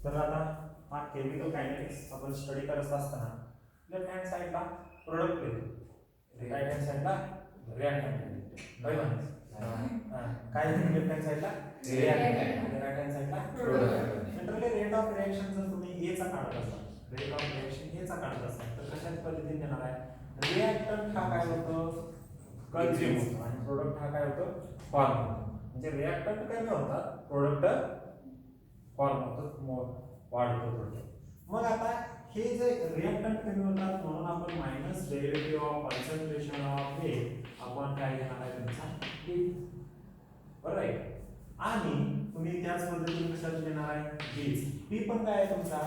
तर आता हा केमिकल कायनेटिक्स आपण स्टडी करत असताना लेफ्ट हँड साइडला प्रोडक्ट लिहितो, राईट हँड साइडला रिएक्टंट लिहितो, बरोबर? काय लिहितो लेफ्ट हँड साइडला रिएक्टंट आणि राईट हँड साइडला product. Generally rate of reaction जर तुम्ही ए चा काढत असाल, रेट ऑफ रिएक्शन ए चा काढत असाल तर कशा पद्धतीने देणार आहे? रिएक्टंट हा काय होतो? कंझ्युम होतो आणि प्रोडक्ट हा काय होतो? फॉर्म होतो. म्हणजे रिएक्टंट कमी होतात, प्रोडक्ट फॉर्म होतो, वाढतो प्रोडक्ट. मग आता हे जे रिएक्टंट कमी होतात म्हणून आपण minus derivative of concentration of A आपण काय घेणार आहे तुमचा बी, बरोबर आहे? आणि तुम्ही त्याच पद्धतीने कशात घेणार आहे? बी पण काय आहे तुमचा?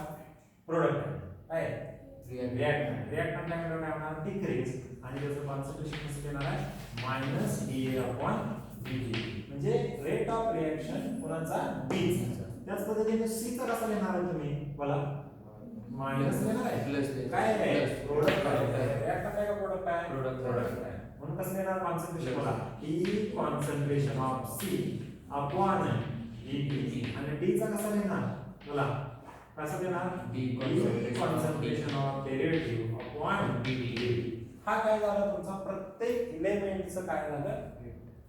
प्रोडक्ट आहे, रिएक्टंट. रिएक्टंट काय होणार? डिक्रीज आणि त्याचं कॉन्सन्ट्रेशन कसं देणार आहे? Minus d a upon d t. म्हणजे रेट ऑफ रिएक्शन कोणाचा? बी. त्याच पद्धतीने सी चा कसा लिहिणार आहे तुम्ही? बोला. मायनस लिहिणार आहे, प्लस काय आहे? प्रोडक्ट आहे. रिएक्टंट आहे का प्रोडक्ट आहे? प्रोडक्ट आहे. म्हणून कसं देणार कॉन्सन्ट्रेशन? बोला. E concentration of C upon d t. आणि डी चा कसा लिहिणार? बोला. कसं देणार? D concentration of derivative upon d t. हा काय झाला तुमचा? प्रत्येक एलिमेंटचं काय झालं?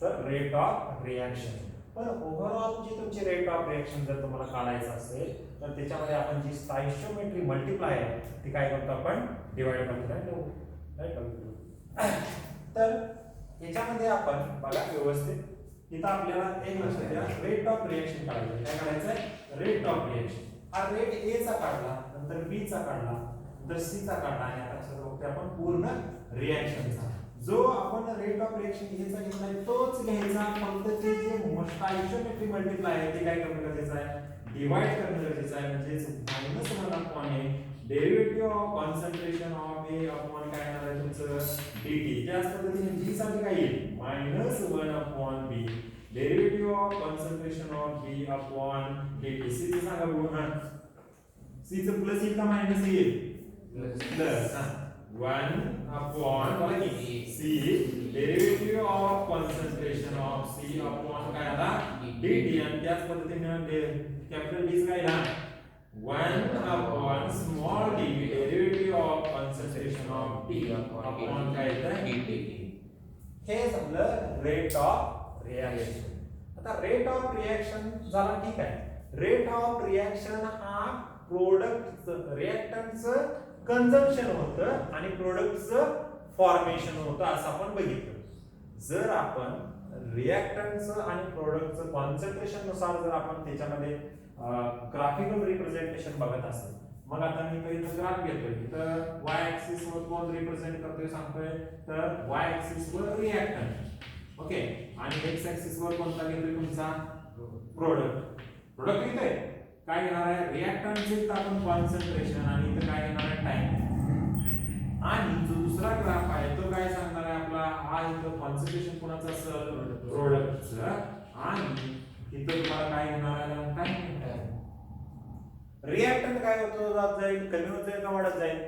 तर रेट ऑफ रिएक्शन. पण ओव्हरऑल जी तुमची रेट ऑफ रिएक्शन जर तुम्हाला काढायचं असेल तर त्याच्यामध्ये आपण जी स्टॉइचियोमेट्री मल्टिप्लाय आहे ती काय करतो? आपण डिवाइड करतो, राईट? तर याच्यामध्ये आपण बघा व्यवस्थित इथं आपल्याला एक लक्षात द्या, रेट ऑफ रिएक्शन काढायचं. काय काढायचं? Rate of reaction. हा रेट ए चा काढला, नंतर बी चा काढला, नंतर सी चा काढला आणि आता कसं बघतोय आपण? पूर्ण रिएक्शनचा. जो आपण रेट ऑफ रिएक्शन घ्यायचा घेतलाय तोच घ्यायचा, फक्त ते जे स्टॉइचियोमेट्री मल्टिप्लाय आहे ते काय करणं गरजेचं आहे? डिवाइड करणं गरजेचं आहे. म्हणजे minus 1 upon A derivative of concentration of A upon काय येणार आहे तुमचं? डीटी. त्याच पद्धतीने बी साठी काय येईल? Minus 1 upon B derivative of concentration of B upon d t. C चं सांगा बघू. सी चं प्लस येईल का मायनस येईल? Plus 1 upon C derivative of concentration of C upon काय आला? डीटी. आणि त्याच पद्धतीने कॅपिटल डी काय आला? 1 upon small D derivative of concentration of T upon काय येतं? डीटी. हे झालं रेट ऑफ रिएक्शन. आता रेट ऑफ रिएक्शन झाला, ठीक आहे. रेट ऑफ रिएक्शन हा प्रोडक्ट रिएक्टंटचं कंजम्पशन होतं आणि प्रोडक्टचं फॉर्मेशन होतं असं आपण बघितलं. जर आपण रिएक्टंटचं आणि प्रोडक्टचं कॉन्सन्ट्रेशन नुसार जर आपण त्याच्यामध्ये ग्राफिकल रिप्रेझेंटेशन बघत असेल, मग आता मी इथं ग्राफ घेतोय, तर y ऍक्सिस वर कोण रिप्रेझेंट करतोय सांगतोय? तर y ऍक्सिस वर रिएक्टंट, ओके. आणि x ऍक्सिस वर कोणता घेतोय तुमचा? प्रोडक्ट. प्रोडक्ट घेतोय काय घेणार आहे? रिएक्टंटचे आपण कॉन्सन्ट्रेशन आणि इथं काय घेणार आहे? टाइम. आणि जो दुसरा ग्राफ आहे तो काय सांगणार आहे आपला? हा इथं कॉन्सन्ट्रेशन कोणाचं असेल? प्रोडक्टचं. आणि इथं तुम्हाला काय घेणार आहे? टाइम. रिएक्टंट काय होतो? जात जाईल, कमी होत जाईल का वाढत जाईल?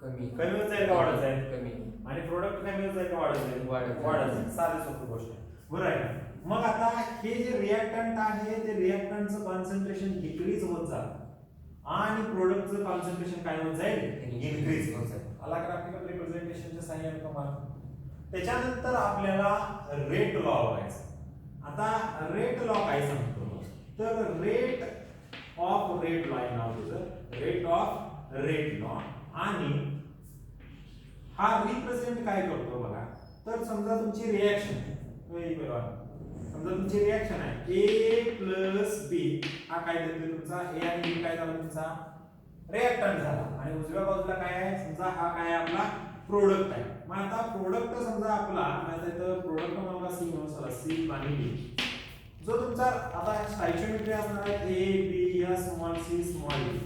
कमी होत जाईल का वाढत जाईल? कमी. आणि प्रोडक्ट कमी होत जाईल का वाढत जाईल? वाढत जाईल. साधी सोपी गोष्ट आहे, बरोबर आहे. मग आता हे जे रिएक्टंट आहे ते रिएक्टंटचं कॉन्सन्ट्रेशन डिक्रीज होत जातं आणि प्रोडक्टचं कॉन्सन्ट्रेशन काय होत जाईल? इनक्रीज होत जाईल. आला ग्राफिकल रिप्रेझेंटेशनच्या सहाय्याने तुम्हाला. त्याच्यानंतर आपल्याला रेट लॉ बघायचा. आता रेट लॉ काय सांगतो? तर रेट ऑफ रेट लॉ आहे नाव तुझं, रेट ऑफ रेट लॉ. आणि हा रिप्रेझेंट काय करतो बघा? तर समजा तुमची रिएक्शन, समजा तुमची रिएक्शन आहे ए प्लस बी, हा काय देतो तुमचा? ए आणि बी काय झाला तुमचा? रिएक्टंट झाला. आणि उजव्या बाजूला काय आहे? समजा हा काय आपला प्रोडक्ट आहे. मग आता प्रोडक्ट समजा आपला आता इथं प्रोडक्ट मला सी म्हणून चला, सी आणि डी. जो तुमचा आता स्टॉइचियोमेट्री असणार आहे ए बी या स्मॉल सी स्मॉल डी.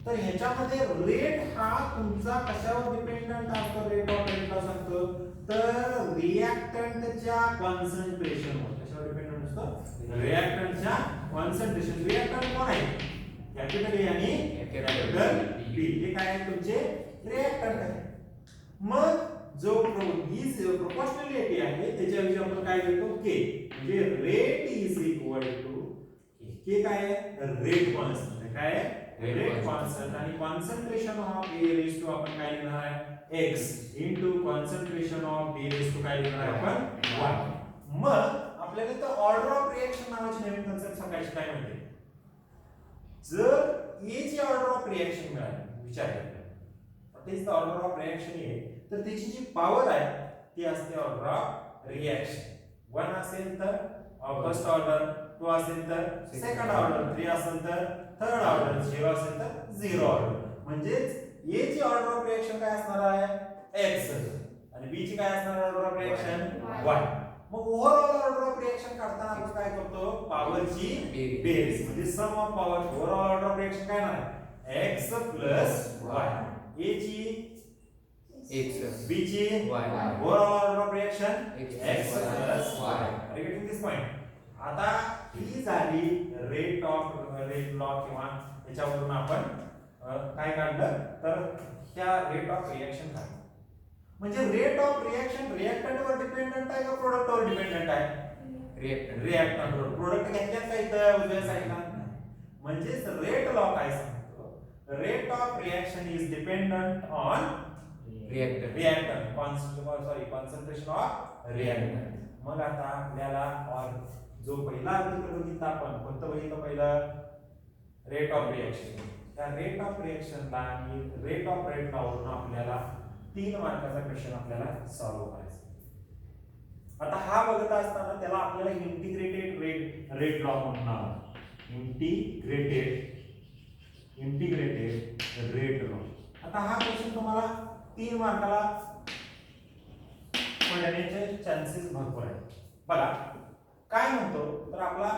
तर ह्याच्यामध्ये रेट हा तुमचा कशावर डिपेंडंट असतो? रेट ऑफ रेटला सांगतो तर रिएक्टंटच्या कॉन्सन्ट्रेशनवर. कशावर डिपेंडंट असतो? रिएक्टंटच्या कॉन्सन्ट्रेशन. रिएक्टंट कोण आहे? कॅपिटल ए आणि कॅपिटल बी. हे काय आहे? तुमचे रिएक्टंट आहे. मग जो ही प्रोपोर्शनॅलिटी आहे त्याच्याविषयी आपण काय घेतो? के. म्हणजे rate is equal to K काय आहे रेट कॉन्स्टंट काय आहे रेट कॉन्स्टंट आणि concentration of A raise to आपण काय लिहिणार आहे x into concentration of b raise to काय लिहिणार आहे आपण 1 मग आपल्याला तर ऑर्डर ऑफ रिएक्शन नावाची नवीन कन्सेप्ट सांगायची काय म्हणते जर A ची ऑर्डर ऑफ रिएक्शन मिळाली विचार करा what is the order of reaction A तर त्याची जी पॉवर आहे ती असते ऑर्डर ऑफ रिएक्शन 1 असेल तर फर्स्ट ऑर्डर 2 असेल तर सेकंड ऑर्डर 3 असेल तर थर्ड ऑर्डर 0 असेल तर झिरो ऑर्डर म्हणजे A ची ऑर्डर ऑफ रिएक्शन काय असणार आहे x आणि B ची काय असणार ऑर्डर ऑफ रिएक्शन y मग ओव्हरऑल ऑर्डर ऑफ रिएक्शन काढताना आपण काय करतो पॉवरची बेरीज म्हणजे sum of power overall order of reaction काय आहे x y A ची x B ची y overall order of reaction x y y getting this point आता ही झाली रेट लॉ किंवा याच्यावरून आपण काय काढलं तर त्या रेट ऑफ रिएक्शन काढलं म्हणजे रेट ऑफ रिएक्शन रिएक्टंट वर डिपेंडंट आहे का प्रोडक्ट वर डिपेंडंट आहे रिएक्टंट वर प्रोडक्ट घेतल्यास काय इथं उजव्या साईडला म्हणजे रेट लॉ काय सांगतो rate of reaction is dependent on reactant concentration of reactant मग आता आपल्याला जो पहिला आर्टिकल बघितला आपण कोणतं बघितलं पहिलं रेट ऑफ रिएक्शन त्या रेट ऑफ रिएक्शनला आणि रेट ऑफ रेट लॉवरून आपल्याला 3 मार्काचा क्वेश्चन आपल्याला सॉल्व्ह करायचा आता हा बघत असताना त्याला आपल्याला इंटिग्रेटेड रेट लॉ म्हणणार इंटिग्रेटेड रेट लॉ आता हा क्वेश्चन तुम्हाला 3 मार्काला पडण्याचे चान्सेस भरपूर आहेत बघा काय म्हणतो तर आपला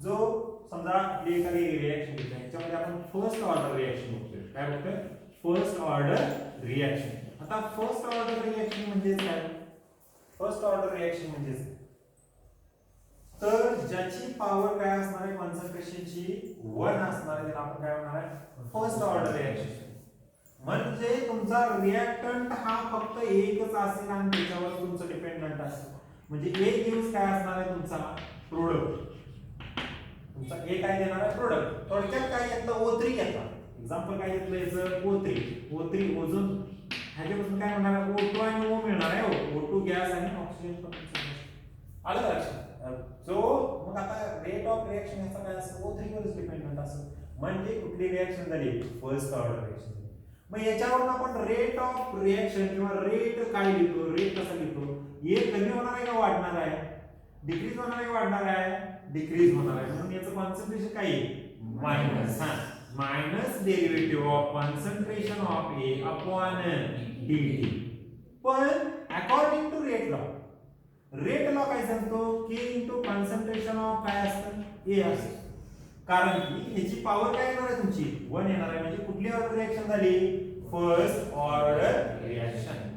जो समजा आपली एखादी रिएक्शन घेतली त्याच्यामध्ये आपण फर्स्ट ऑर्डर रिएक्शन बघतोय काय बघतोय फर्स्ट ऑर्डर रिएक्शन आता फर्स्ट ऑर्डर रिएक्शन म्हणजे काय फर्स्ट ऑर्डर रिएक्शन म्हणजे तर ज्याची पॉवर काय असणार आहे कॉन्सन्ट्रेशनची 1 असणार आहे त्याला आपण काय म्हणणार आहे फर्स्ट ऑर्डर रिएक्शन म्हणजे तुमचा रिएक्टंट हा फक्त एकच असेल आणि त्याच्यावर तुमचं डिपेंडंट असेल म्हणजे एक यूज काय असणार आहे तुमचा प्रोडक्ट तुमचा ए काय देणार आहे प्रोडक्ट थोडक्यात काय घेतलं O3 घेतला एक्झाम्पल काय घेतलं याचं O3 ओझोन ह्याच्यापासून काय म्हणणार आहे O2 आणि O मिळणार आहे O2 गॅस आणि ऑक्सिजन आलं लक्षात जो मग आता रेट ऑफ रिएक्शन याचा काय असतं O3 वरच डिपेंडंट असतं म्हणजे कुठली रिएक्शन झाली फर्स्ट ऑर्डर रिएक्शन मग याच्यावरून आपण रेट ऑफ रिएक्शन किंवा रेट काय लिहितो रेट कसा लिहितो हे कमी होणार आहे का वाढणार आहे डिक्रीज होणार आहे का वाढणार आहे डिक्रीज होणार आहे म्हणून याचं कॉन्सन्ट्रेशन काय आहे minus minus derivative of concentration of A upon dt पण अकॉर्डिंग टू रेट लॉ काय सांगतो k इनटू कॉन्सन्ट्रेशन ऑफ काय असतं ए असतं कारण की ह्याची पॉवर काय येणार आहे तुमची 1 येणार आहे म्हणजे कुठली ऑर्डर रिएक्शन झाली फर्स्ट ऑर्डर रिएक्शन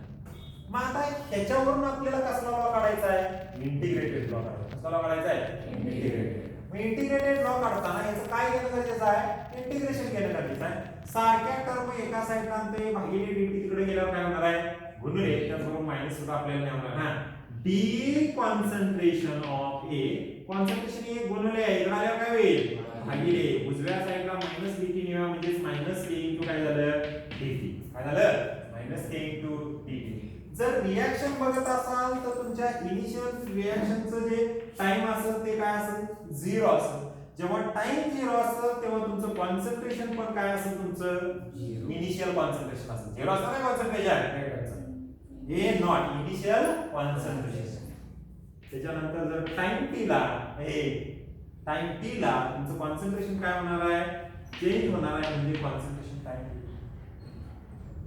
मग आता ह्याच्यावरून आपल्याला कसला लॉ काढायचा आहे इंटिग्रेटेड लॉ काढायचा कसला लॉ काढायचा आहे इंटिग्रेटेड लॉ काढताना याचं काय केलं गरजेचं आहे इंटिग्रेशन केलं गरजेचं आहे सारख्या टर्म एका साइडला आणते भागिले dt तिकडे गेल्यावर काय होणार आहे गुणिले त्याचबरोबर मायनस सुद्धा आपल्याला नाही होणार ना D concentration of A concentration A गुणिले इकडे आल्यावर काय होईल भागिले उजव्या साइडला मायनस dt निघा म्हणजे मायनस k इनटू काय झालं dt काय झालं मायनस k इनटू dt जर रिएक्शन बघत असाल तर तुमच्या इनिशियल रिएक्शनचं जे टाइम असेल ते काय असेल 0 असेल जेव्हा टाइम 0 असेल तेव्हा तुमचं कॉन्सन्ट्रेशन पण काय असेल तुमचं इनिशियल कॉन्सन्ट्रेशन असेल 0 असणार आहे कॉन्सन्ट्रेशन हे नॉट इनिशियल कॉन्सन्ट्रेशन त्याच्यानंतर जर टाइम t ला टाइम t ला तुमचं कॉन्सन्ट्रेशन काय होणार आहे चेंज होणार आहे म्हणजे कॉन्सन्ट्रेशन टाइम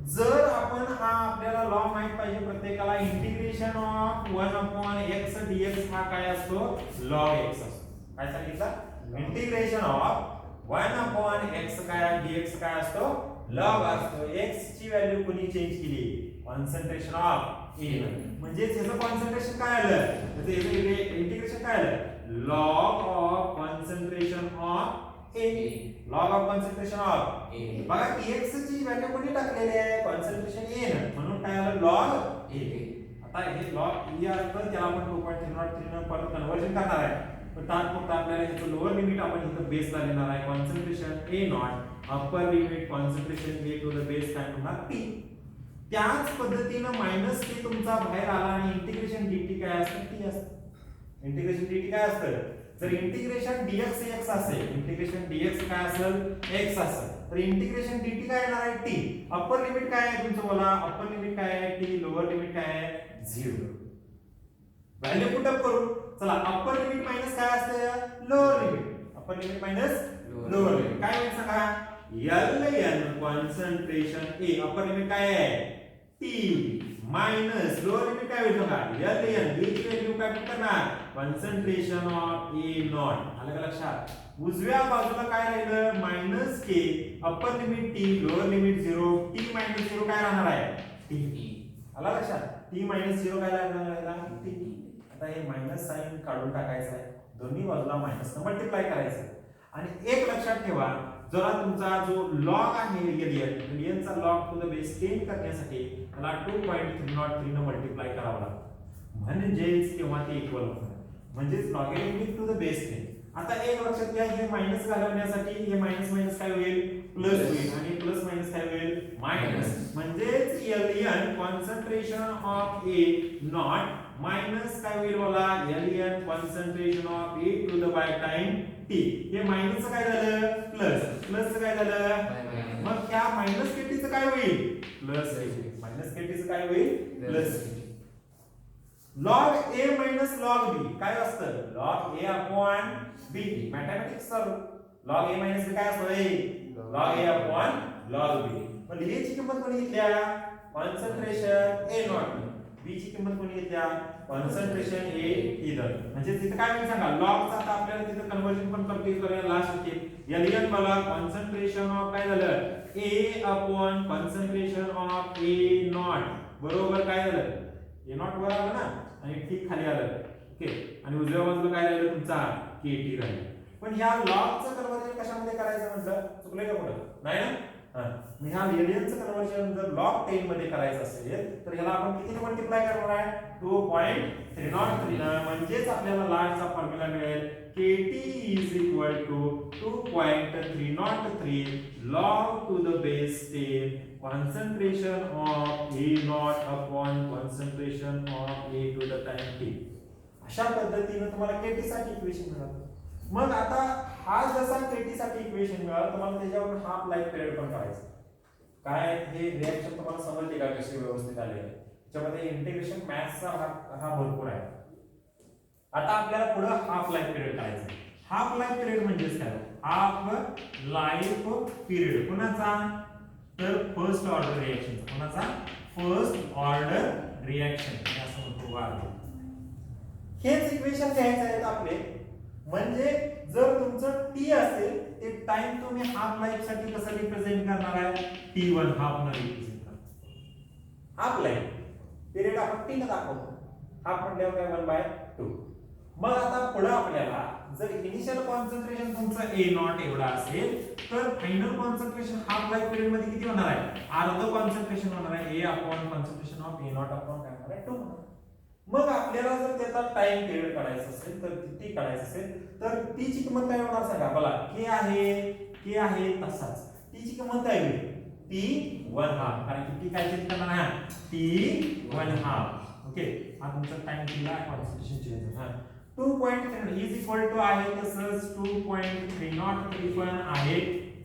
जर आपण हा आपल्याला लॉ माहित पाहिजे प्रत्येकाला integration of 1 upon x dx हा काय असतो log x असतो काय सांगितलं इंटिग्रेशन ऑफ 1 अपॉन x काय dx काय असतो log असतो x ची व्हॅल्यू कोणी चेंज केली कॉन्सन्ट्रेशन ऑफ a म्हणजे याचं कॉन्सन्ट्रेशन काय आलं त्याचं इंटिग्रेशन काय आलं log of concentration of a log of concentration of a बघा dx ची व्हॅल्यू कोणी टाकलेली आहे कॉन्सन्ट्रेशन a ना म्हणून काय आलं log a आता हे log e असतं त्याला आपण 2.303 परत कन्वर्जन करणार आहे पण तात्पुरता आपल्याला ह्याचं लोअर लिमिट आपण इथं बेसला लिहिणार आहे concentration A naught upper limit concentration A to the base काय होणार टी. त्याच पद्धतीनं मायनस के तुमचा बाहेर आला आणि इंटिग्रेशन dt काय असतं टी असतं. इंटिग्रेशन dt काय असतं जर इंटिग्रेशन dx x असेल इंटिग्रेशन dx काय असेल x असेल तर इंटिग्रेशन dt काय येणार आहे t. अप्पर लिमिट काय आहे तुमचं बोला अप्पर लिमिट काय आहे t लोअर लिमिट काय आहे 0. व्हॅल्यू पुट अप करू चला अप्पर लिमिट मायनस काय असते lower limit upper limit minus lower limit काय होईल सांगा ln कॉन्सन्ट्रेशन ए अप्पर लिमिट काय आहे t मायनस लोअर लिमिट काय होईल बघा ln ए ची व्हॅल्यू काय करणार कॉन्सन्ट्रेशन ऑफ ए नॉट. आलं का लक्षात. उजव्या बाजूला काय राहिलं minus K upper limit T lower limit 0 T minus 0 काय राहणार आहे टी. आला लक्षात टी मायनस 0 काय राहणार आहे टी. आता हे मायनस साइन काढून टाकायचं आहे दोन्ही बाजूला मायनस मल्टिप्लाय करायचं आणि एक लक्षात ठेवा जरा तुमचा जो लॉग आहे एलियन चा लॉग टू द बेस 10 करण्यासाठी मला 2.303 न मल्टिप्लाय करावं लागतं म्हणजेच तेव्हा ते इक्वल होणार म्हणजेच लॉगॅरिथमिक टू द बेस 10. आता एक लक्षात घ्या हे मायनस घालवण्यासाठी हे मायनस मायनस काय होईल प्लस होईल आणि प्लस मायनस काय होईल मायनस म्हणजेच L N concentration of A naught minus काय होईल बोला L N concentration of A to the by time T. हे मायनस काय झालं प्लस प्लस काय झालं मग त्या मायनस केटी चं काय होईल प्लस मायनस केटी चं काय होईल plus. log a minus log b काय असतं log a upon b mathematics sir log a minus b काय असतं log a upon log b. मग a ची किंमत कोणी घेतल्या कॉन्सन्ट्रेशन a नॉट b ची किंमत कोणी घेतल्या कॉन्सन्ट्रेशन a इधर म्हणजे तिथे काय होईल सांगा log चा आता आपल्याला तिथे कन्वर्जन पण कंप्लीट करूया लास्ट स्टेप एलियन मला कॉन्सन्ट्रेशन ऑफ काय झालं a upon concentration of a not बरोबर काय झालं a नॉट वर आलं ना आणि ठीक खाली आलं ओके आणि उजव्या बाजूला काय राहिलं तुमचा केटी राहिलं. पण ह्या लॉगचं कन्वर्जन कशामध्ये करायचं म्हटलं चुकले का कुठं नाही ना मग ह्या एलियनचं कन्वर्जन जर log 10 मध्ये करायचं असेल तर ह्याला आपण किती मल्टिप्लाय करणार आहे 2.303 म्हणजेच आपल्याला लास्टचा फॉर्म्युला मिळेल kt is equal to 2.303 log to the base 10 concentration of A naught upon concentration of A to the time t. अशा पद्धतीने तुम्हाला kt साठी इक्वेशन मिळालं. मग आता हा जसा kt साठी इक्वेशन मिळालं तुम्हाला त्याच्यावर हाफ लाईफ पिरियड पण करायचं. काय हे रिएक्शन तुम्हाला समजते का कशी व्यवस्थित आले त्याच्यामध्ये इंटिग्रेशन मॅथ्सचा हा भरपूर आहे. आता आपल्याला पुढे हाफ लाईफ पिरियड करायचा आहे. हाफ लाईफ पिरियड म्हणजे काय हाफ लाईफ पिरियड कोणाचा तर फर्स्ट ऑर्डर रिएक्शन कोणाचा फर्स्ट ऑर्डर रिएक्शन असं म्हणतो वाढ. हेच इक्वेशन घ्यायचं आहे आपले म्हणजे जर तुमचं टी असेल ते टाइम तुम्ही हाफ लाईफ साठी कसं रिप्रेझेंट करणार आहे t1 हाफ न रिप्रेझेंट करणार. हाफ लाईफ पिरियड आपण टी न दाखवतो हाफ म्हटल्यावर काय 1/2. मग आता पुढे आपल्याला जर इनिशियल कॉन्सन्ट्रेशन तुमचं ए नॉट एवढा असेल तर final concentration half life period मध्ये किती होणार आहे अर्ध कॉन्सन्ट्रेशन होणार आहे A upon concentration of A not upon काय होणार आहे 2. मग आपल्याला जर त्याचा टाइम पिरियड काढायचा असेल तर टी काढायचं असेल तर टी ची किंमत काय होणार सांगा मला के आहे तसाच टी ची किंमत काय होईल t1 हाफ कारण की टी काय चेंज करणार आहे t1 ओके हा तुमचा टाइम दिला concentration change 2.3 is equal to आहे तसंच 2.303 पण आहे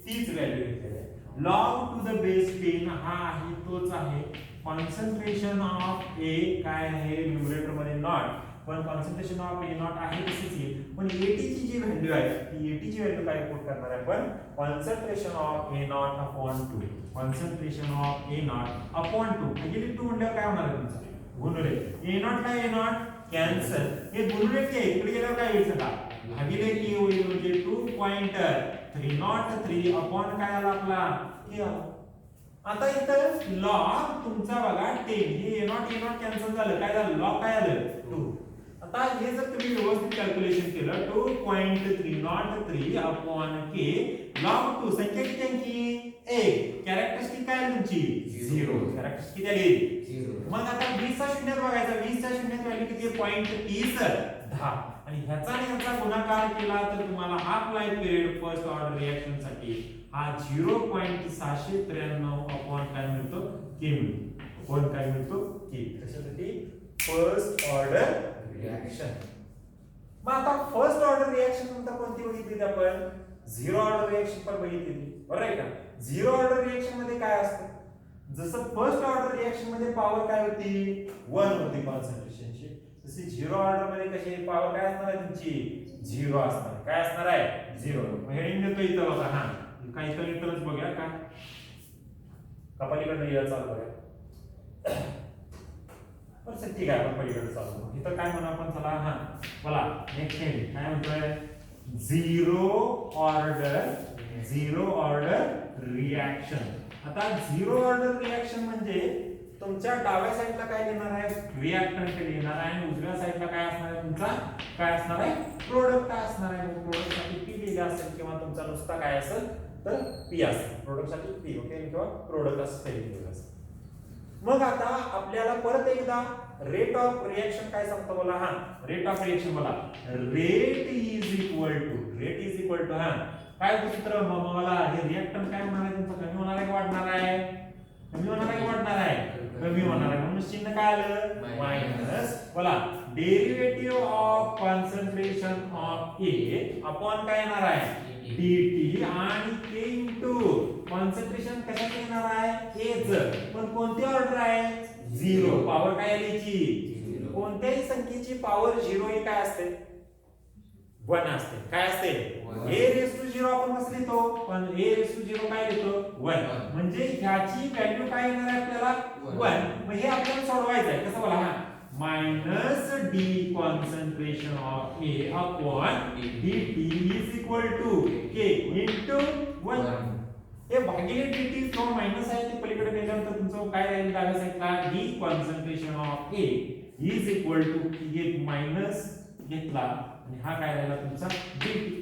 तीच व्हॅल्यू घेतलेली आहे. log टू द बेस 10 हा आहे तोच आहे कॉन्सन्ट्रेशन ऑफ ए काय आहे न्यूमरेटर मध्ये नॉट पण कॉन्सन्ट्रेशन ऑफ ए नॉट आहे तशीच येईल पण एटी ची जी व्हॅल्यू आहे ती एटी ची व्हॅल्यू काय पुट करणार आहे पण concentration of A not upon 2 concentration of A not upon 2 म्हणजे 2 म्हटल्यावर काय होणार आहे तुमचं गुणुले ए नॉट काय ए नॉट कॅन्सल हे गुणुले के इकडे गेल्यावर काय होईल सांगा भागिले के होईल म्हणजे 2.303 अपॉन काय आला आपला के. आता इथं लॉग तुमचा बघा 10 हे ए नॉट कॅन्सल झालं काय झालं लॉग काय आलं 2. आता हे जर तुम्ही व्यवस्थित कॅल्क्युलेशन केलं 2.303 अपॉन के लॉग 2 संख्या किती अंकी 1 कॅरेक्टरिस्टिक काय आहे तुमची 0 कॅरेक्टरिस्टिक किती आली 0. मग आता 20 चा शून्यात बघायचा 20 च्या शून्यात व्हॅल्यू किती आहे 0.30 10 आणि ह्याचा गुणाकार केला तर तुम्हाला half life period first order reaction साठी हा 0.693 अपॉन काय मिळतो के मिळतो. अपॉन काय मिळतो के. कशासाठी फर्स्ट ऑर्डर रिएक्शन. मग आता फर्स्ट ऑर्डर रिएक्शन नंतर कोणती बघितली आपण झिरो ऑर्डर रिएक्शन पण बघितली बरोबर आहे का. झिरो ऑर्डर रिएक्शन मध्ये काय असतं जसं फर्स्ट ऑर्डर रिएक्शन मध्ये पॉवर काय होती 1 होती कॉन्सन्ट्रेशनची तशी झिरो ऑर्डर मध्ये कशी पॉवर काय असणार आहे तुमची 0 असणार. काय असणार आहे 0. हेडिंग देतो इथं बघा. हा काही तर इथंच बघूया काय कपालीकडनं या चालू करूया. बरं ठीक आहे आपण पलीकडे चालू करू. इथं काय म्हणू आपण चला. हा बोला नेक्स्ट हेडिंग काय म्हणतोय झिरो ऑर्डर रिएक्शन. आता झिरो ऑर्डर रिएक्शन म्हणजे तुमच्या डाव्या साईडला काय देणार आहे रिएक्टंट लिहिणार आहे आणि उजव्या साईडला काय असणार आहे तुमचा काय असणार आहे प्रोडक्ट काय असणार आहे. प्रोडक्ट साठी पी लिहिलं असेल किंवा तुमचा नुसता काय असेल तर पी असेल. प्रोडक्ट साठी पी ओके किंवा प्रोडक्ट असं लिहिलेलं असेल. मग आता आपल्याला परत एकदा रेट ऑफ रिएक्शन काय सांगतो बोला. हा रेट ऑफ रिएक्शन बोला रेट इज इक्वल टू हा काय सूत्र मला हे रिएक्टंट काय होणार आहे तुमचं कमी होणार आहे की वाढणार आहे. कमी होणार आहे की वाढणार आहे कमी होणार आहे. म्हणून चिन्ह काय आलं मायनस. बोला derivative of concentration of A upon काय येणार आहे dt आणि k इनटू कॉन्सन्ट्रेशन कशाचं येणार आहे a च. पण कोणती ऑर्डर आहे 0. पॉवर काय आली ची कोणत्याही संख्येची पॉवर 0 ही काय असते 1 असते. काय असते a रेस टू 0 आपण कसं लिहितो पण a रेस टू 0 काय लिहितो 1. म्हणजे ह्याची व्हॅल्यू काय येणार आहे आपल्याला 1. मग हे आपल्याला सोडवायचं आहे कसं बोला. हा minus D concentration of A upon dt is equal to k into 1. हे भागिले dt जो मायनस आहे ते पलीकडे गेल्यानंतर तुमचं काय राहील डाव्या साईडला D concentration of A is equal to हे मायनस घेतला आणि हा काय राहिला तुमचा dt.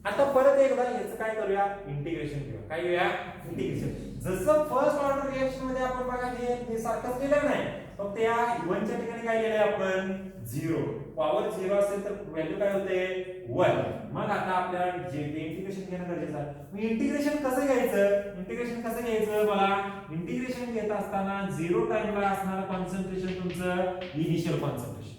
आता परत एकदा याचं काय करूया इंटिग्रेशन घेऊया. काय घेऊया इंटिग्रेशन. जसं फर्स्ट ऑर्डर रिएक्शन मध्ये आपण बघा हे सारखंच लिहिलं नाही फक्त या 1 च्या ठिकाणी काय लिहिलंय आपण 0. पॉवर 0 असेल तर व्हॅल्यू काय होते 1. मग आता आपल्याला जे इंटिग्रेशन घेणं गरजेचं आहे. मग इंटिग्रेशन कसं घ्यायचं बघा. इंटिग्रेशन घेत असताना 0 टाइमला असणारं कॉन्सन्ट्रेशन तुमचं इनिशियल कॉन्सन्ट्रेशन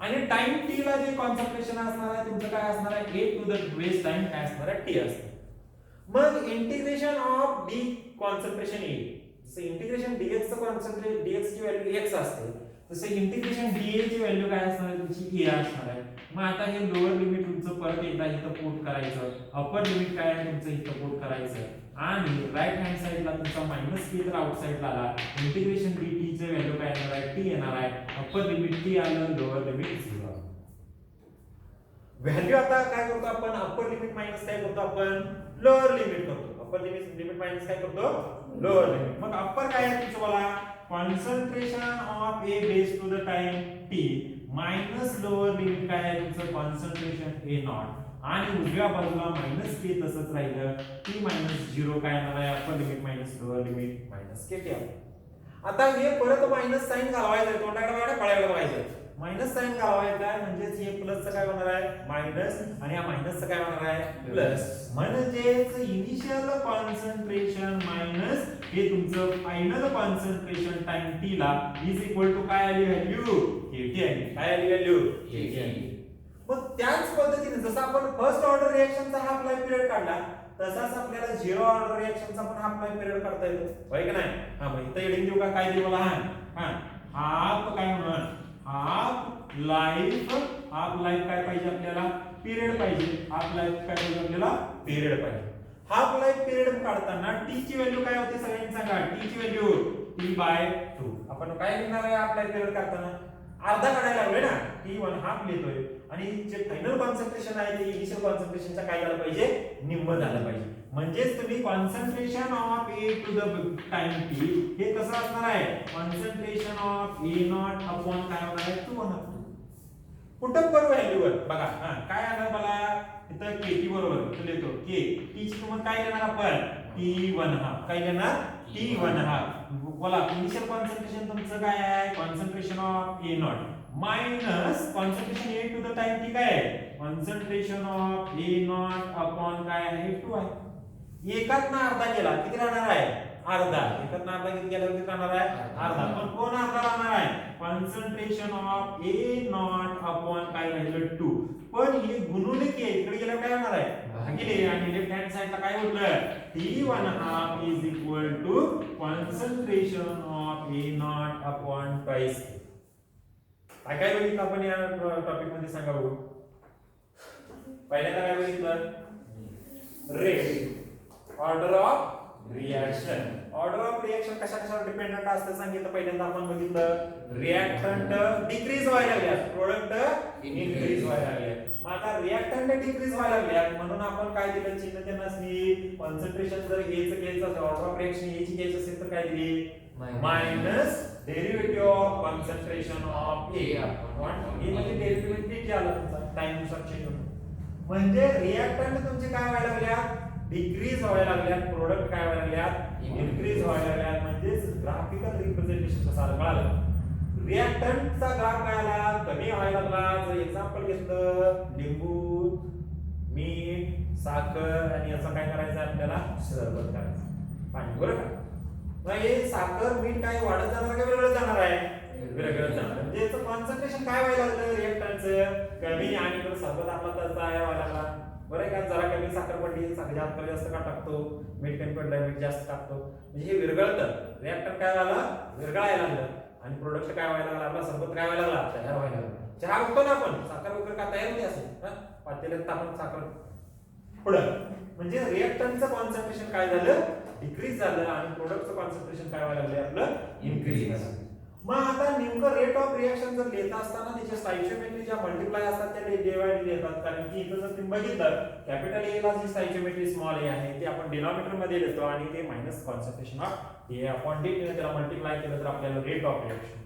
आणि टाइम t ला जे कॉन्सन्ट्रेशन असणार आहे तुमचं काय असणार आहे a to the base time काय असणार आहे t असणार. मग integration of d concentration a जसं इंटिग्रेशन dx चं कॉन्सन्ट्रेशन dx ची व्हॅल्यू x असते तसं इंटिग्रेशन dA ची व्हॅल्यू काय असणार आहे तुमची a असणार आहे. मग आता हे लोअर लिमिट तुमचं परत एकदा इथं पुट करायचं. अपर लिमिट काय आहे तुमचं इथं पुट करायचं आणि राईट हँड साइडला तुमचा मायनस k तर आउट साइडला आला. इंटिग्रेशन dt चे व्हॅल्यू काय येणार आहे t येणार आहे. अपर लिमिट t आलं लोअर लिमिट 0. व्हॅल्यू आता काय करतो आपण अप्पर लिमिट मायनस काय करतो आपण लोअर लिमिट करतो. अप्पर लिमिट मायनस काय करतो लोअर लिमिट. मग अप्पर काय आहे तुमचं बोला concentration of A base to the time t minus lower limit काय आहे तुमचं कॉन्सन्ट्रेशन a नॉट आणि उजव्या बाजूला मायनस k तसंच राहिलं t मायनस 0 काय येणार आहे upper limit minus lower limit minus K T. आता हे परत मायनस साइन घालवायचं तोंडाकडे बघा पळायला बघायचं. मायनस साइन घालवायचं आहे म्हणजेच हे प्लसचं काय होणार आहे मायनस आणि या मायनसचं काय होणार आहे प्लस. म्हणजेच इनिशियल कॉन्सन्ट्रेशन मायनस हे तुमचं फायनल कॉन्सन्ट्रेशन टाइम t ला इज इक्वल टू काय आली व्हॅल्यू kT आली. काय आली व्हॅल्यू kT आली. मग त्याच पद्धतीने जसं आपण फर्स्ट ऑर्डर रिएक्शनचा हाफ लाईफ पिरियड काढला तसाच आपल्याला झिरो ऑर्डर रिएक्शनचा पण हाफ लाईफ पिरियड काढता येतो होय की नाही. हा मग इथं हेडिंग देऊ का काय देऊ मला. हा हाफ काय म्हणणार हाफ लाईफ काय पाहिजे आपल्याला पिरियड पाहिजे. हाफ लाईफ काय पाहिजे आपल्याला पिरियड पाहिजे. हाफ लाईफ पिरियड काढताना t ची व्हॅल्यू काय होते सगळ्यांनी सांगा. t ची व्हॅल्यू t/2. आपण काय लिहिणार आहे हाफ लाईफ पिरियड काढताना अर्धा काढायला लागलोय ना t1 हाफ लिहितोय आणि जे फायनल कॉन्सन्ट्रेशन आहे ते इनिशियल कॉन्सन्ट्रेशनचा काय झालं पाहिजे निम्म झालं पाहिजे. म्हणजेच तुम्ही concentration of a to the time t हे कसं असणार आहे concentration of a not upon काय होणार आहे 2/2. कुठं करू व्हॅल्यूवर बघा. हा काय आलं मला इथं kT बरोबर इथं लिहितो k t ची किंमत काय घेणार आपण t1/2. काय घेणार t1/2. बोला इनिशियल कॉन्सन्ट्रेशन तुमचं काय आहे concentration of a not minus concentration A to the time T काय आहे concentration of A not upon काय आहे 2 आहे एकातनं अर्धा गेला किती राहणार आहे अर्धा एकातनं अर्धा किती गेल्यावर किती राहणार आहे अर्धा पण कोण अर्धा राहणार आहे concentration of A not upon काय राहिलं 2 पण हे गुणुले के इकडे गेल्यावर काय होणार आहे भागिले आणि लेफ्ट हँड साइडला काय होतं T1/2 is equal to concentration of A naught upon twice. काय काय बघितलं आपण या टॉपिक मध्ये सांगा बघू पहिल्यांदा काय बघितलं rate order of reaction order of reaction कशावर डिपेंडंट असतं सांगितलं पहिल्यांदा आपण बघितलं रिएक्टंट डिक्रीज व्हायला लागल्यात प्रोडक्ट इन्क्रीज व्हायला लागल्यात मग आता रिएक्टंट डिक्रीज व्हायला लागल्यात म्हणून आपण काय दिलं चिन्ह त्यांना कॉन्सन्ट्रेशन जर ए चं घ्यायचं असेल ऑर्डर ऑफ रिएक्शन ए ची घ्यायची असेल तर काय दिली minus derivative of concentration of A upon A म्हणजे डेरिव्हेटिव्ह किती आला तुमचा टाइम नुसार चेंज होतो म्हणजे रिएक्टंट तुमचे काय व्हायला लागल्यात डिक्रीज व्हायला लागल्यात प्रोडक्ट काय व्हायला लागल्यात इन्क्रीज व्हायला लागल्यात म्हणजे ग्राफिकल रिप्रेझेंटेशन कसं आलं कळालं रिएक्टंटचा ग्राफ काय आला कमी व्हायला लागला जर एक्झाम्पल घेतलं लिंबू मीठ साखर आणि याचं काय करायचं आपल्याला सरबत करायचं पाणी बरोबर का मग हे साखर मीठ काय वाढत जाणार का वेगळं जाणार आहे वेगळं जाणार म्हणजे याचं कॉन्सन्ट्रेशन काय व्हायला लागलं रिएक्टंटचं कमी आणि इकडे सरबत आपला तर व्हायला लागला बरं का जरा कमी साखर पडली साखर जास्त का टाकतो मीठ कमी पडलं मीठ जास्त टाकतो म्हणजे हे विरघळतं रिएक्टर काय झालं विरघळायला लागलं आणि प्रोडक्ट काय व्हायला लागला आपला सरबत काय व्हायला लागला तयार व्हायला लागला चहा होतो ना आपण साखर वगैरे का तयार होते असेल पातेल्यात आपण साखर पुढं म्हणजे रिएक्टंटचं कॉन्सन्ट्रेशन काय झालं डिक्रीज झालं आणि प्रोडक्टचं कॉन्सन्ट्रेशन काय व्हायला लागलं आपलं इन्क्रीज झालं मग आता नेमकं रेट ऑफ रिएक्शन जर लिहित असताना त्याच्या स्टॉइचियोमेट्री ज्या मल्टिप्लाय असतात त्या डिवाइड लिहितात कारण की इथं जर तुम्ही बघितलं कॅपिटल ए ला जी स्टॉइचियोमेट्री स्मॉल ए आहे ते आपण डिनॉमिनेटर मध्ये लिहितो आणि ते minus concentration of A upon D त्याला मल्टिप्लाय केलं तर आपल्याला रेट ऑफ रिएक्शन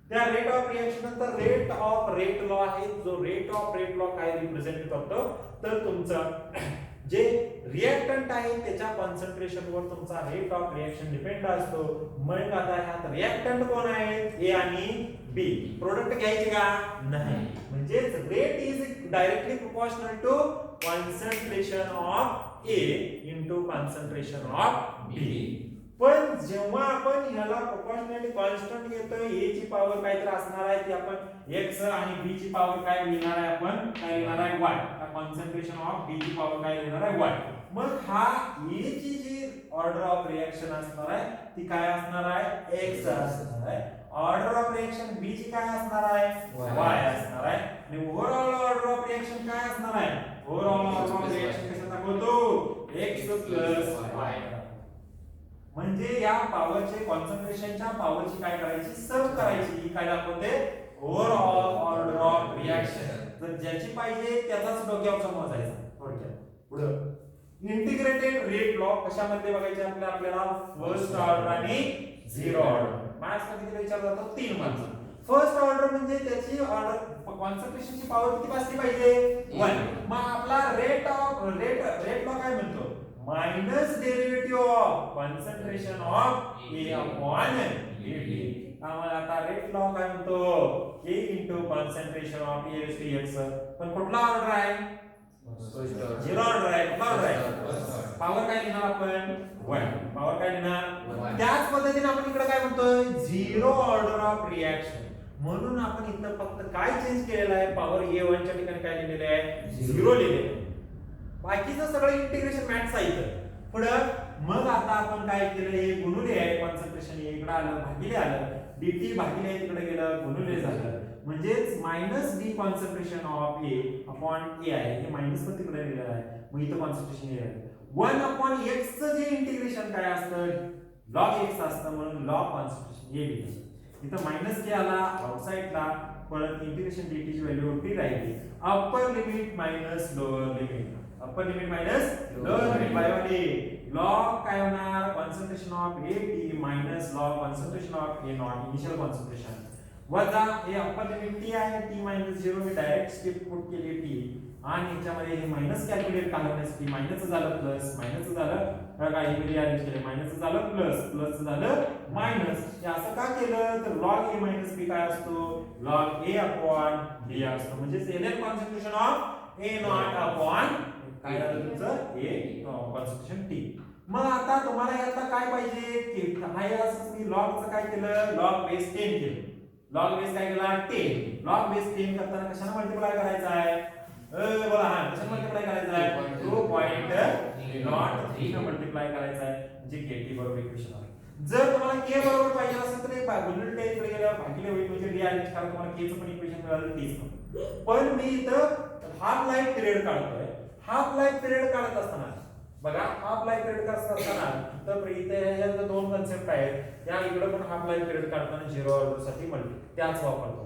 त्या रेट ऑफ रिएक्शन नंतर रेट लॉ आहे जो रेट ऑफ रेट लॉ काय रिप्रेझेंट करतो तर तुमचं जे रिएक्टंट आहे त्याच्या कॉन्सन्ट्रेशन वर तुमचा रेट ऑफ रिएक्शन डिपेंड असतो मग आता ह्यात रिएक्टंट कोण आहे ए आणि बी प्रोडक्ट घ्यायचे का नाही म्हणजे rate is directly proportional to concentration of A into concentration of B पण जेव्हा आपण ह्याला प्रोपोर्शनली कॉन्स्टंट घेतो ए ची पॉवर काहीतरी असणार आहे ती आपण x आणि b ची पॉवर काय लिहिणार आहे आपण काय लिहिणार आहे y हा कॉन्सन्ट्रेशन ऑफ b ची पॉवर काय लिहिणार आहे y मग हा ए ची जी ऑर्डर ऑफ रिएक्शन असणार आहे ती काय असणार आहे x असणार आहे ऑर्डर ऑफ रिएक्शन b ची काय असणार आहे y असणार आहे आणि ओव्हरऑल ऑर्डर ऑफ रिएक्शन काय असणार आहे ओव्हरऑल ऑर्डर ऑफ रिएक्शन कसं दाखवतो x y म्हणजे या पॉवरचे कॉन्सन्ट्रेशनच्या पॉवरची काय करायची सम करायची ही काय दाखवते ओव्हरऑल ऑर्डर ऑफ रिएक्शन जर ज्याची पाहिजे त्याचाच डोक्यावर मोजायचा थोडक्यात पुढे इंटिग्रेटेड रेट लॉ कशामध्ये बघायचे आपल्याला फर्स्ट ऑर्डर आणि झिरो ऑर्डर मॅथ्स मध्ये किती विचारला जातो 3 मार्क फर्स्ट ऑर्डर म्हणजे त्याची ऑर्डर कॉन्सन्ट्रेशनची पॉवर किती असली पाहिजे 1 मग आपला रेट लॉ काय म्हणतो minus derivative of concentration of A upon dt आता रेट लॉ काय म्हणतो K into concentration of A raised to x पण कुठला ऑर्डर आहे झिरो ऑर्डर आहे कुठला ऑर्डर आहे पॉवर काय लिहिणार आपण 1 पॉवर काय लिहिणार त्याच पद्धतीने आपण इकडे काय म्हणतोय झिरो ऑर्डर ऑफ रिएक्शन म्हणून आपण इथं फक्त काय चेंज केलेलं आहे पॉवर A1 च्या ठिकाणी काय लिहिलेले आहे झिरो लिहिलेले आहे बाकीचं सगळं इंटिग्रेशन मॅथ्स आहे इथं पुढं मग आता आपण काय केलं हे गुणुले आहे कॉन्सन्ट्रेशन इकडे आलं भागिले आलं dt भागिले इकडे गेलं गुणुले झालं म्हणजेच minus D concentration of A upon A आहे हे मायनस पण तिकडे लिहिलेलं आहे मग इथं कॉन्सन्ट्रेशन ए आहे 1 अपॉन x चं जे इंटिग्रेशन काय असतं log x असतं म्हणून log कॉन्सन्ट्रेशन ए लिहिलं इथं मायनस के आला आउटसाइडला परत इंटिग्रेशन dt ची व्हॅल्यू उलटी राहिली upper limit minus lower limit upper limit minus lower limit by log काय होणार concentration of A T minus log concentration of A not initial concentration वजा हे अप्पर लिमिट टी आहे टी मायनस 0 मी direct step put केली T आणि याच्यामध्ये हे मायनस कॅल्क्युलेट करण्यासाठी मायनस झालं प्लस, मायनस झालं काय हे अरेंज केलं, मायनस झालं प्लस, प्लस झालं मायनस. हे असं का केलं तर log a minus b काय असतो, log a upon b असतो. म्हणजे NL concentration of a not upon काय झालं तुमचं a कॉन्सन्ट्रेशन t. मग आता तुम्हाला यातला काय पाहिजे की हाय असं मी लॉगचं काय केलं, log बेस 10 केलं. log बेस काय केला 10. log बेस 10 करताना कशाने मल्टिप्लाय करायचा आहे, बोला हा कशाने मल्टिप्लाय करायचा आहे, 2.03 ने मल्टिप्लाय करायचा आहे. म्हणजे केटी बरोबर इक्वेशन आहे. जर तुम्हाला के बरोबर पाहिजे असेल तर एक गुणिले टे इकडे गेल्यावर भागिले होईल, म्हणजे रिअरेंज करा तुम्हाला के चं पण इक्वेशन मिळालं तेच. पण मी इथं हाफ लाईफ पिरियड काढतोय. हाफ लाईफ पिरियड काढत असताना बघा हाफ लाईफ पिरियड काढत असताना तर इथे या दोन कन्सेप्ट आहेत. या इकडे पण हाफ लाईफ पिरियड काढताना झिरो ऑर्डर साठी त्याच वापरतो.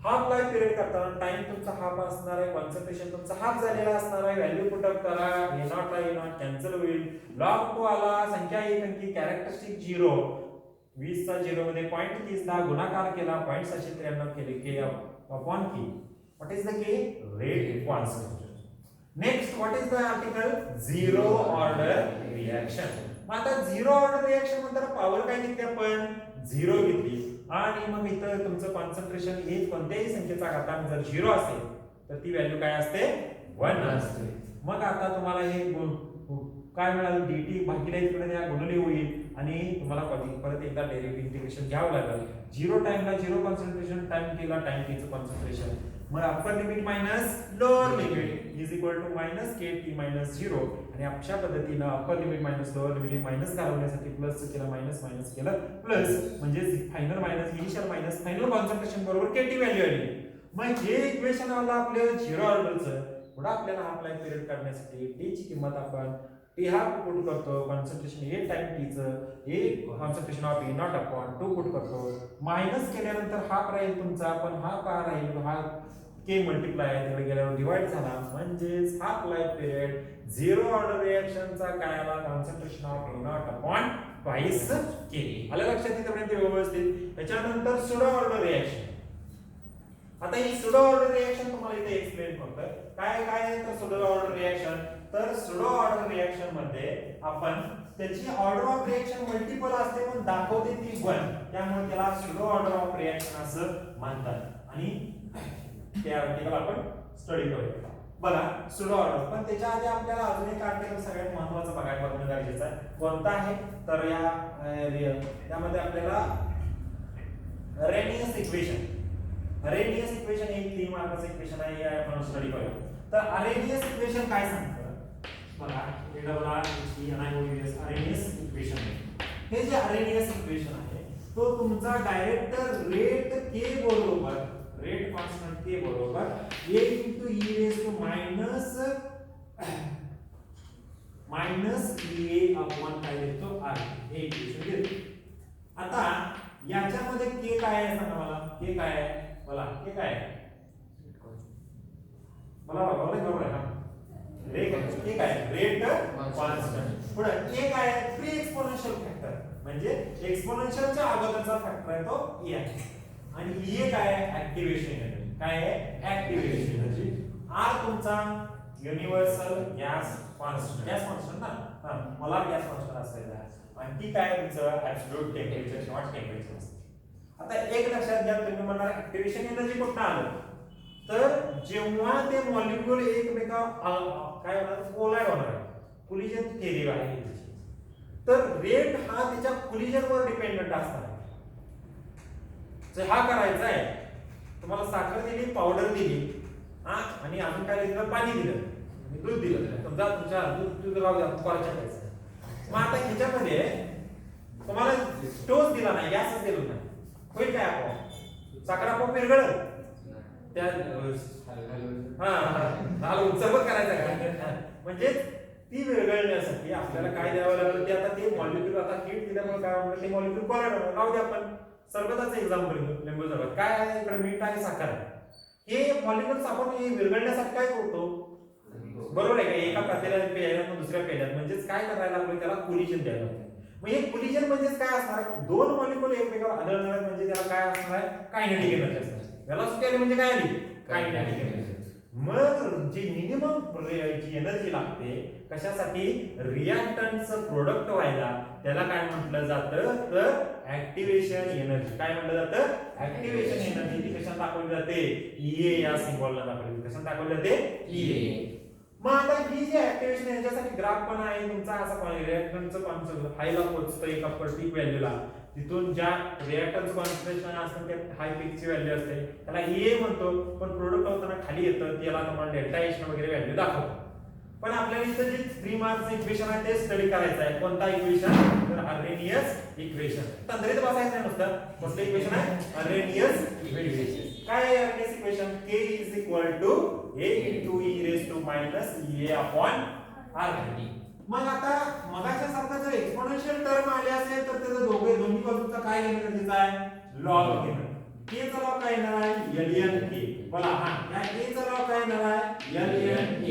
हाफ लाईफ पिरियड करताना टाइम तुमचा हाफ असणार आहे, कॉन्सन्ट्रेशन तुमचा हाफ झालेला असणार आहे. व्हॅल्यू पुट अप करा, ए नॉट ला ए नॉट कॅन्सल होईल. लॉग 2 आला, संख्या एक अंकी, कॅरेक्टरिस्टिक 0. 20 चा 0 मध्ये 0.30 ला गुणाकार केला, 0.793 केले, K upon K. What is the K, rate constant. Next what is the article, zero order reaction. मग आता झिरो ऑर्डर रिएक्शन नंतर पॉवर काय घेतली आपण, 0 घेतली. आणि मग इथं तुमचं कॉन्सन्ट्रेशन हे कोणत्याही संख्येचा घातांक जर 0 असेल तर ती व्हॅल्यू काय असते, 1 असते. मग आता तुम्हाला हे काय मिळालं, dt भागिले इकडे या गुणले होईल आणि तुम्हाला परत एकदा डेरिव्हेटिव्ह इंटिग्रेशन घ्यावं लागेल. 0 टाइमला 0 कॉन्सन्ट्रेशन, टाइम केला टाइम टीचं कॉन्सन्ट्रेशन. मग upper limit minus lower limit is equal to minus K T minus 0. आणि अशा पद्धतीनं upper limit minus lower limit minus घालवण्यासाठी प्लस केलं, मायनस मायनस केलं प्लस, म्हणजे final minus initial minus final concentration बरोबर के टी व्हॅल्यू आली. मग हे इक्वेशन आलं आपलं झिरो ऑर्डरचं. पुढे आपल्याला हाफ लाईफ पिरियड काढण्यासाठी टी ची किंमत आपण टी हाफ पुट करतो, कॉन्सन्ट्रेशन ए टाइम टीचं A concentration of A not upon 2 put करतो. मायनस केल्यानंतर हाफ राहील तुमचा, पण हा का राहील, हा के मल्टिप्लाय तिकडे गेल्यावर डिवाइड झाला. म्हणजेच half life period zero order रिएक्शनचा काय आला, concentration of A not upon twice K. आलं लक्षात इथपर्यंत व्यवस्थित. त्याच्यानंतर सुडो ऑर्डर रिएक्शन. आता ही सुडो ऑर्डर रिएक्शन तुम्हाला इथे एक्सप्लेन करतोय. काय काय आहे तर सुडो ऑर्डर रिएक्शन, तर सुडो ऑर्डर रिएक्शन मध्ये आपण त्याची ऑर्डर ऑफ रिएक्शन मल्टिपल असते पण दाखवते ती 1, त्यामुळे त्याला सुडो ऑर्डर ऑफ रिएक्शन असं म्हणतात. आणि ते आर्टिकल आपण स्टडी करूया. बघा सुडो ऑर्डर, पण त्याच्या आधी आपल्याला अजून एक आर्टिकल सगळ्यात महत्त्वाचं बघायला बघणं गरजेचं आहे. कोणता आहे तर यामध्ये आपल्याला अरेनियस इक्वेशन. अरेनियस इक्वेशन एक 3 मार्काचं इक्वेशन आहे, हे आपण स्टडी करूया. तर अरेनियस इक्वेशन काय सांगतं बघा, अरेनियस इक्वेशन. हे जे अरेनियस इक्वेशन आहे तो तुमचा डायरेक्ट रेट के बरोबर, रेट कॉन्स्टंट के बरोबर a into e raised to minus a upon काय देतो r, हे इक्वेशन देतो. आता याच्यामध्ये k काय आहे सांगा मला, k काय आहे मला, k काय आहे मला बरोबर आहे. रेट k काय आहे, रेट कॉन्स्टंट. पुढे k काय आहे, प्री एक्सपोनेन्शियल फॅक्टर, म्हणजे एक्सपोनेन्शियलच्या अगोदरचा फॅक्टर आहे तो e आहे. आणि e काय आहे, ऍक्टिव्हेशन एनर्जी. काय आहे, ऍक्टिव्हेशन एनर्जी. r तुमचा universal gas constant, gas constant ना, हां मला गॅस कॉन्स्टंट असायचा. आणि ती काय तुमचं ऍब्सोल्यूट टेम्परेचर किंवा टेम्परेचर असते. आता एक लक्षात घ्या, तुम्ही म्हणणार ऍक्टिव्हेशन एनर्जी कुठं आलं, तर जेव्हा ते मॉलिक्यूल एकमेका काय होणार, कोलाइड होणार आहे, कोलिजन थेअरी आहे. तर रेट हा त्याच्या कोलिजनवर डिपेंडंट असणार आहे. जर हा करायचा आहे, तुम्हाला साखर दिली, पावडर दिली, हा आणि अजून काय दिलं, पाणी दिलं, दूध दिलं, समजा तुमच्या दूध राहू द्या, तुपाच्या द्यायचं. मग आता ह्याच्यामध्ये तुम्हाला टोस दिला नाही, गॅसच दिलं नाही, होईल काय आपोआप, साखर आपोआप विरघळेल. त्या सर्वच करायचं का, म्हणजे ती विरघळण्यासाठी आपल्याला काय द्यावं लागलं, ते आता ते मॉलिक्यूल आता हीट दिल्यामुळे काय होणार, ते मॉलिक्यूल कोलाइड होणार. राहू द्या आपण सरबताचं एक्झाम्पल घेऊ, लिंबू सरबत. काय आहे, इकडे मीठ आहे, साखर आहे. हे मॉलिक्यूल्स आपण विरघळण्यासाठी काय करतो, बरोबर आहे का, एका पातेल्यात पेल्यात दुसऱ्या पेल्यात, म्हणजेच काय करायला लागलं, त्याला कोलिजन द्यायला लागतं. मग हे कोलिजन म्हणजेच काय असणार आहे, दोन मॉलिक्यूल एकमेकावर आदळणार आहेत, म्हणजे त्याला काय असणार आहे, कायनेटिक एनर्जी असणार. व्हेलॉसिटी म्हणजे काय आली, कायनेटिक एनर्जी. मग जी मिनिमम जी एनर्जी लागते कशासाठी रिएक्टंटचं प्रोडक्ट व्हायला त्याला काय म्हटलं जातं तर ऍक्टिव्हेशन एनर्जी. काय म्हटलं जातं ऍक्टिव्हेशन एनर्जी. ती कशात दाखवली जाते ईए या सिम्बॉलला दाखवली जाते. कशात दाखवली जाते ईए. मग आता ही जी ऍक्टिव्हेशन याच्यासाठी ग्राफ पण आहे तुमचा असा रिएक्टंटचं कॉन्सन्ट्रेशन हायला पोहोचतं एका पर्टिक्युलर व्हॅल्यूला. तिथून ज्या रिएक्टरचं कॉन्सन्ट्रेशन असतं ते हाय पीकची व्हॅल्यू असते त्याला ए म्हणतो. पण प्रोडक्ट होताना खाली येतं त्याला आपण डेल्टा एच वगैरे व्हॅल्यू दाखवतो. पण आपल्याला इथं जे 3 मार्क्सचं इक्वेशन आहे ते स्टडी करायचं आहे. कोणता इक्वेशन तर अर्रेनियस इक्वेशन. तंद्रीत बसायचं नाही नुसतं. कोणतं इक्वेशन आहे अर्रेनियस इक्वेशन. काय आहे Arrhenius equation k is equal to a into e raised to minus e upon r. मग आता मगाच्या सारखा जर एक्सपोनेन्शियल टर्म आले असेल तर त्याचं दोन्ही बाजूचा काय घेणं गरजेचं आहे लॉग घेणं. k चा लॉग काय येणार आहे ln k. बोला हा या k चा लॉग काय येणार आहे ln k.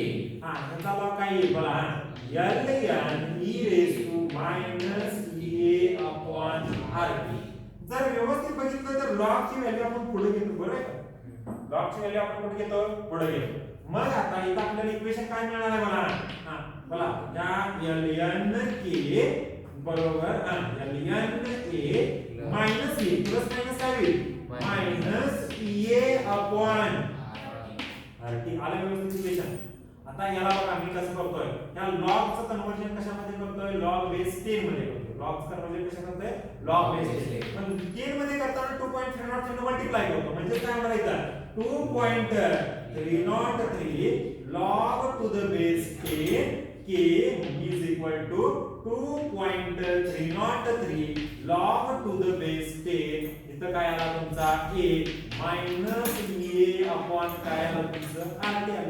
हा ह्याचा लॉग काय येईल बोला हा ln e raised to minus e upon r. जर व्यवस्थित बघितलं तर लॉग ची व्हॅल्यू आपण पुढे घेतो बरोबर आहे का. लॉग ची व्हॅल्यू आपण कुठे घेतो पुढे घेतो. मग आता इथं आपल्याला इक्वेशन काय मिळणार आहे मला हा बोला या ln k बरोबर ln a minus e plus minus काय होईल मायनस e अपॉन rt. आलं व्यवस्थित इक्वेशन. आता याला बघा मी कसं करतोय या लॉगचं कन्वर्जन कशामध्ये करतोय लॉग बेस 10 मध्ये करतोय. लॉगचं कन्वर्जन कशा करतोय लॉग बेस 10. पण 10 मध्ये करताना 2.30 चे मल्टिप्लाय करतो म्हणजे काय मला इथं 2.303 log to the base 10 k is equal to 2.303 log to the base 10. इथं काय आला तुमचा a minus e upon काय आला तुमचं rt आलं.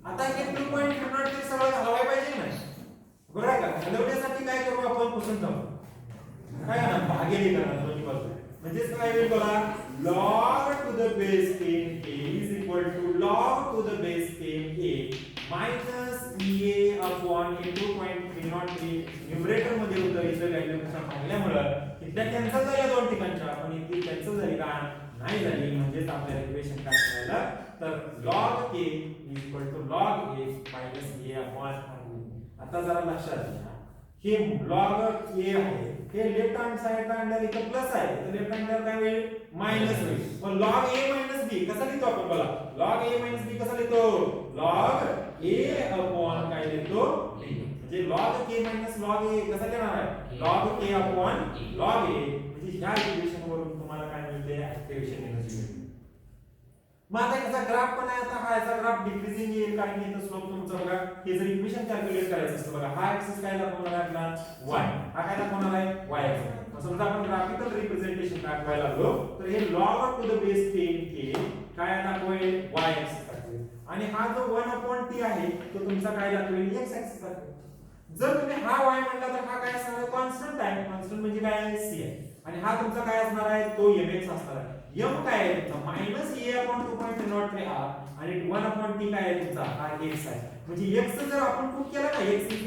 आता हे 2.303 सगळं घालवाय पाहिजे नाही बरोबर आहे का. घालवण्यासाठी काय करू आपण पुसून जाऊ काय ना भागेली करणार दोन्ही बाजू. म्हणजे काय होईल बघा log to the base 10 a is equal to log to the base 10 a minus ea upon a 2.303. Numerator मध्ये होतं इथं व्हॅल्यू कशा भागल्यामुळे इथल्या कॅन्सल झाल्या दोन ठिकाणच्या पण इथे कॅन्सल झाली का नाही झाली. म्हणजेच आपल्याला इक्वेशन काय मिळालं तर log k is equal to log a minus a upon r. आता जरा लक्षात घ्या हे log a आहे हे लेफ्ट हँड साइडला आणल्यावर इथं प्लस आहे तर लेफ्ट हँडला काय होईल मायनस होईल. मग log a minus b कसा लिहितो आपण बघा log a minus b कसा लिहितो log a upon काय लिहितो म्हणजे log k minus log a कसा लिहिणार आहे log k upon log a. म्हणजे ह्या इक्वेशन वरून तुम्हाला काय मिळते ऍक्टिव्हेशन एनर्जी मिळते. मग आता याचा ग्राफ पण आहे. आता हा याचा ग्राफ डिक्रीजिंग येईल कारण की इथं स्लोप तुमचा बघा हे जर इक्वेशन कॅल्क्युलेट करायचं असतं बघा हा ऍक्सिस काय दाखवणार आहे आपला y. हा काय दाखवणार आहे y ऍक्सिस. समजा आपण ग्राफिकल रिप्रेझेंटेशन दाखवायला लागलो तर हे log to the base 10k काय दाखवेल y ऍक्सिस दाखवेल आणि हा जो 1/t आहे तो तुमचा काय दाखवेल x ऍक्सिस दाखवेल. जर तुम्ही हा y म्हटला तर हा काय असणार आहे कॉन्स्टंट आहे. कॉन्स्टंट म्हणजे काय आहे c आहे आणि हा तुमचा काय असणार आहे तो mx असणार आहे. m काय आहे तुमचा मायनस e अपॉन 2.03 r आणि 1/t काय आहे तुमचा हा x आहे. म्हणजे x जर आपण पुट केला ना x 1/t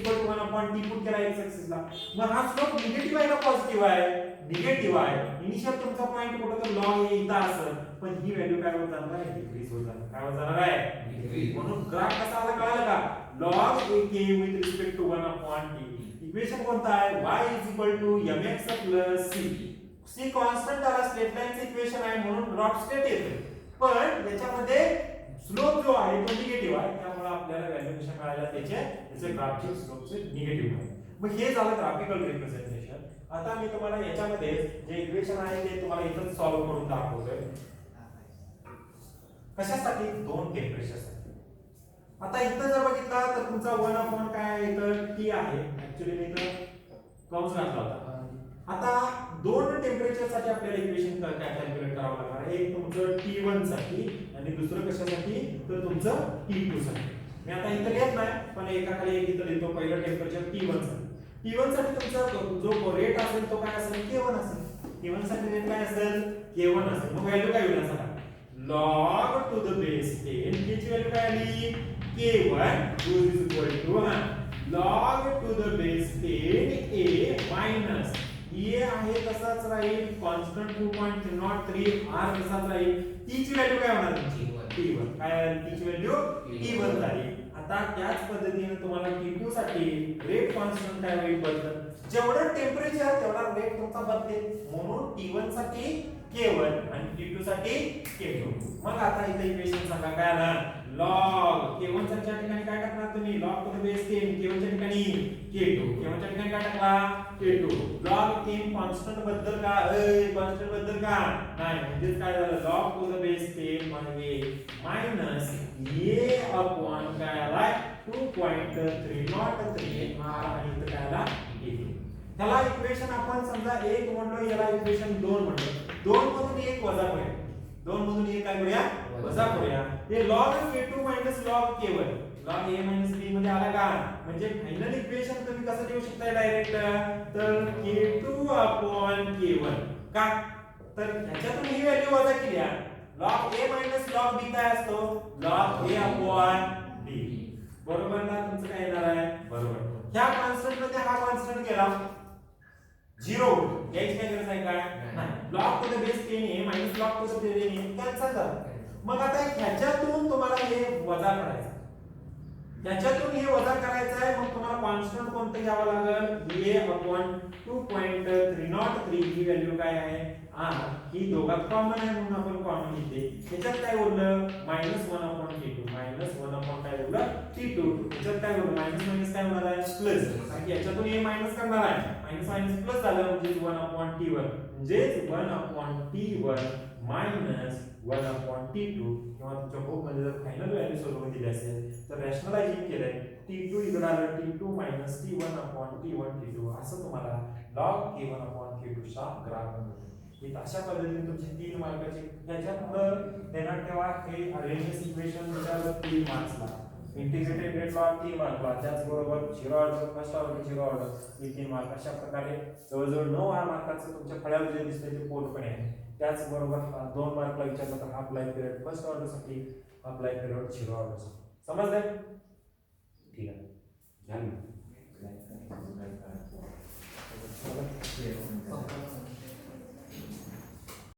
पुट केला x ऍक्सिसला मग हा स्लोप निगेटिव्ह आहे का पॉझिटिव्ह आहे निगेटिव्ह आहे. इनिशियल तुमचा पॉइंट कुठं तर log a इथं असेल पण ही व्हॅल्यू काय होत जाणार आहे डिक्रीज होत जाणार. काय होत जाणार आहे डिक्रीज. म्हणून ग्राफ कसा आला कळालं का log ak with respect to 1/t. Equation कोणता आहे y mx c. C constant आला स्ट्रेट लाईनचं इक्वेशन आहे म्हणून ड्रॉप स्ट्रेट येते पण याच्यामध्ये स्लोप जो आहे तो निगेटिव्ह आहे त्यामुळे आपल्याला व्हॅल्यू कशा मिळाल्या त्याचे ग्राफचे स्लोपचे निगेटिव्ह आहे. मग हे झालं ग्राफिकल रिप्रेझेंटेशन. आता मी तुम्हाला याच्यामध्ये जे इक्वेशन आहे ते तुम्हाला इथं सॉल्व्ह करून दाखवतोय. कशासाठी दोन टेम्परेचरसाठी. आता इथं जर बघितला तर तुमचा 1 काय आहे इथं t आहे ऍक्च्युअली मी इथं कंस घातला होता. आता दोन टेम्परेचर साठी आपल्याला इक्वेशन काय कॅल्क्युलेट करावं लागणार आहे. एक तुमचं T1 साठी आणि दुसरं कशासाठी तर तुमचं T2 साठी. मी आता इथं लिहित नाही पण एकाखाली एक इथं लिहितो. पहिलं टेम्परेचर T1 साठी. T1 साठी तुमचा जो रेट असेल तो काय असेल K1 असेल. T1 साठी रेट काय असेल K1 असेल. मग व्हॅल्यू काय होईल असा log to the base 10 ची व्हॅल्यू काय आली K1 is equal to log to the base 10 a minus ए आहे तसाच राहील, कॉन्स्टंट 2.03 आर तसाच राहील. टी ची व्हॅल्यू काय होणार तुमची? T1. काय आहे टी ची व्हॅल्यू? T1 झाली. आता त्याच पद्धतीने तुम्हाला T2 साठी रेट कॉन्स्टंट काय होईल बदल? जेवढं टेम्परेचर तेवढा रेट तुमचा बदलेल. म्हणून T1 साठी K1 आणि T2 साठी K2. मग आता इथे इक्वेशन सांगा काय आलं? log K1 च्या ठिकाणी काय टाकणार तुम्ही? log to the base 10. K1 च्या ठिकाणी K2. K1 च्या ठिकाणी काय टाकला? K2. log 10 कॉन्स्टंट बद्दल का? कॉन्स्टंट बद्दल का? नाही. म्हणजे काय झालं? log टू द बेस 10 म्हणजे मायनस a अपॉन काय आला? 2.303 r आणि इथे काय आला? त्याला इक्वेशन आपण समजा 1 म्हणलो, याला इक्वेशन 2 म्हणलो. 2 मधून 1 वजा करूया. 2 मधून 1 काय करूया? वजा करूया. हे log k2 log k1 log a b मध्ये आला का? म्हणजे फायनल इक्वेशन तुम्ही कसं देऊ शकता डायरेक्ट? तर k2 k1 का? तर ह्याच्यातून ही व्हॅल्यू वजा केली. log a log b काय असतो? log a b. बरोबर ना? तुमचं काय येणार आहे? बरोबर. ह्या कॉन्स्टंट मध्ये हा कॉन्स्टंट गेला 0 याची काय गरज आहे काय? नाही. log to the base 10 a log to the base 10 a cancel झालं. मग आता ह्याच्यातून तुम्हाला हे वजा करायचं. याच्यातून हे वजा करायचं आहे. मग तुम्हाला कॉन्स्टंट कोणतं घ्यावं लागेल? a 2.303 ही व्हॅल्यू काय आहे? r. ही दोघात कॉमन आहे म्हणून आपण कॉमन घेते. याच्यात काय उरलं? -1/t2 -1 काय उरलं? t2. याच्यात काय उरलं? मायनस मायनस काय होणार आहे? प्लस. कारण की याच्यातून हे मायनस करणार आहे. मायनस मायनस प्लस झालं म्हणजे 1/t1 म्हणजेच 1/t1 मायनस 1/t2. किंवा तुमच्या बुक मध्ये जर फायनल व्हॅल्यू सोडवून दिली असेल तर रॅशनलाइजिंग केलंय. t2 इकडे आलं t2 t1/t1 t2 असं तुम्हाला log k1/k2 चा ग्राफ मिळतो. ही अशा पद्धतीने तुमची 3 मार्काची ह्याच्यात देण्यात ठेवा. हे अरेंजमेंट इक्वेशन विचारलं 3 मार्क्सला. इंटिग्रेटेड रेट लॉ 3 मार्कला. त्याचबरोबर zero order, first order, zero order ही 3 मार्क. अशा प्रकारे जवळजवळ 9 मार्काचं तुमच्या फळ्यावर जे दिसते ते पूर्णपणे आहे. त्याचबरोबर 2 मार्कला विचारलं तर half life period first order साठी, half life period zero order. समजलं?